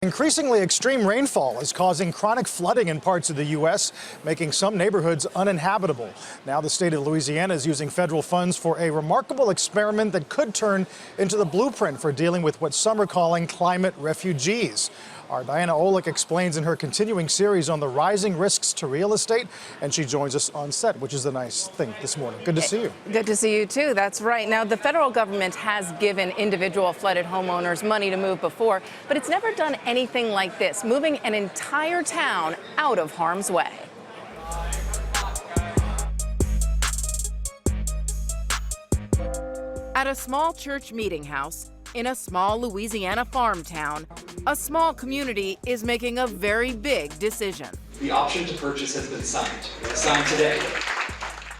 Increasingly extreme rainfall is causing chronic flooding in parts of the U.S., making some neighborhoods uninhabitable. Now the state of Louisiana is using federal funds for a remarkable experiment that could turn into the blueprint for dealing with what some are calling climate refugees. Our Diana Olick explains in her continuing series on the rising risks to real estate, and she joins us on set, which is a nice thing this morning. Good to see you. Good to see you, too. That's right. Now, the federal government has given individual flooded homeowners money to move before, but it's never done anything like this, moving an entire town out of harm's way. At a small church meeting house in a small Louisiana farm town, a small community is making a very big decision. The option to purchase has been signed today.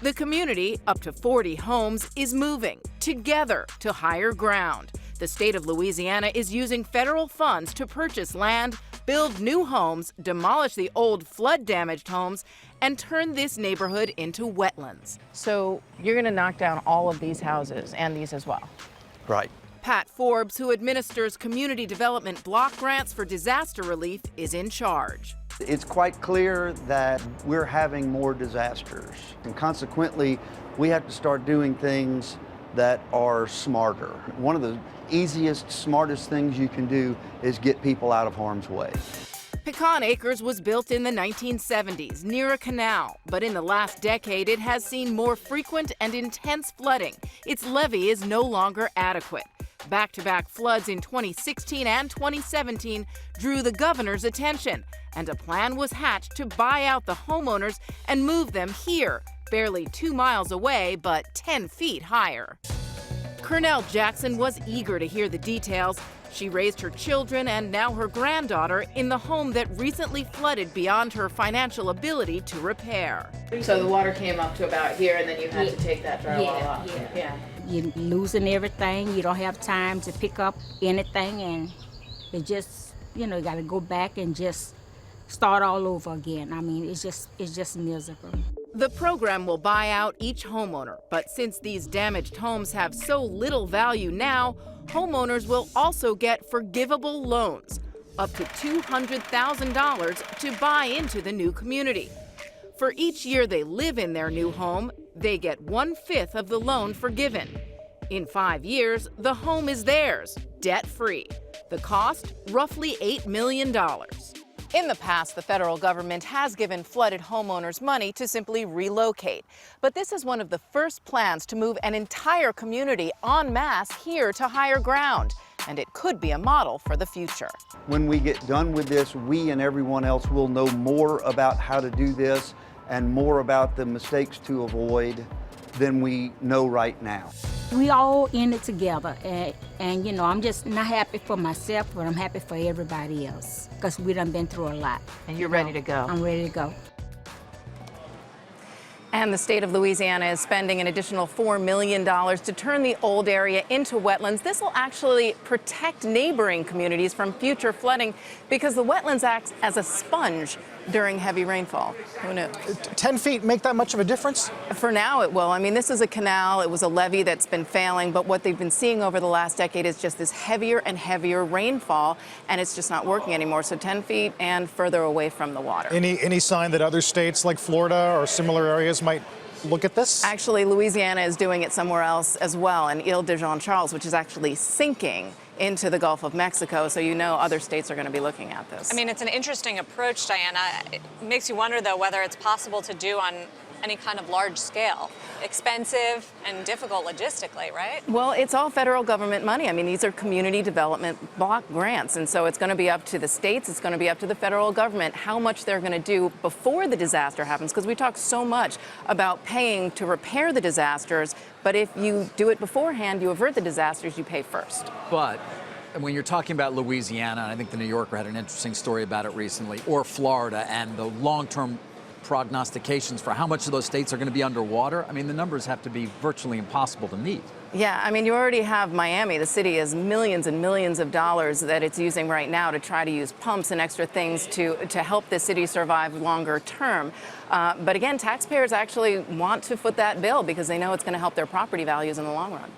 The community, up to 40 homes, is moving together to higher ground. The state of Louisiana is using federal funds to purchase land, build new homes, demolish the old flood-damaged homes, and turn this neighborhood into wetlands. So you're going to knock down all of these houses and these as well? Right. Pat Forbes, who administers community development block grants for disaster relief, is in charge. It's quite clear that we're having more disasters, and consequently, we have to start doing things that are smarter. One of the easiest, smartest things you can do is get people out of harm's way. Pecan Acres was built in the 1970s near a canal, but in the last decade it has seen more frequent and intense flooding. Its levee is no longer adequate. Back-to-back floods in 2016 and 2017 drew the governor's attention, and a plan was hatched to buy out the homeowners and move them here, barely 2 miles away, but 10 feet higher. Cornell Jackson was eager to hear the details. She raised her children and now her granddaughter in the home that recently flooded beyond her financial ability to repair. So the water came up to about here, and then you had to take that drywall off. Yeah. You're losing everything. You don't have time to pick up anything, and it just, you got to go back and just start all over again. I mean, it's just miserable. The program will buy out each homeowner, but since these damaged homes have so little value now, homeowners will also get forgivable loans, up to $200,000 to buy into the new community. For each year they live in their new home, they get 1/5 of the loan forgiven. In 5 years, the home is theirs, debt-free. The cost, roughly $8 million. In the past, the federal government has given flooded homeowners money to simply relocate. But this is one of the first plans to move an entire community en masse here to higher ground. And it could be a model for the future. When we get done with this, we and everyone else will know more about how to do this and more about the mistakes to avoid than we know right now. We all in it together, and I'm just not happy for myself, but I'm happy for everybody else, because we done been through a lot. And you're ready to go. I'm ready to go. And the state of Louisiana is spending an additional $4 million to turn the old area into wetlands. This will actually protect neighboring communities from future flooding because the wetlands acts as a sponge during heavy rainfall. Who knew? 10 feet make that much of a difference? For now, it will. I mean, this is a canal. It was a levee that's been failing, but what they've been seeing over the last decade is just this heavier and heavier rainfall, and it's just not working anymore. So 10 feet and further away from the water. Any sign that other states like Florida or similar areas might look at this? Actually, Louisiana is doing it somewhere else as well, in Ile de Jean Charles, which is actually sinking into the Gulf of Mexico, so other states are going to be looking at this. I mean, it's an interesting approach, Diana. It makes you wonder, though, whether it's possible to do on any kind of large scale. Expensive and difficult logistically, right? Well, it's all federal government money. I mean, these are community development block grants, and so it's going to be up to the states, it's going to be up to the federal government how much they're going to do before the disaster happens, because we talk so much about paying to repair the disasters, but if you do it beforehand, you avert the disasters, you pay first. But when you're talking about Louisiana, and I think the New Yorker had an interesting story about it recently, or Florida, and the long-term prognostications for how much of those states are going to be underwater, I mean, the numbers have to be virtually impossible to meet. Yeah, I mean, you already have Miami. The city has millions and millions of dollars that it's using right now to try to use pumps and extra things to help the city survive longer term. But again, taxpayers actually want to foot that bill because they know it's going to help their property values in the long run.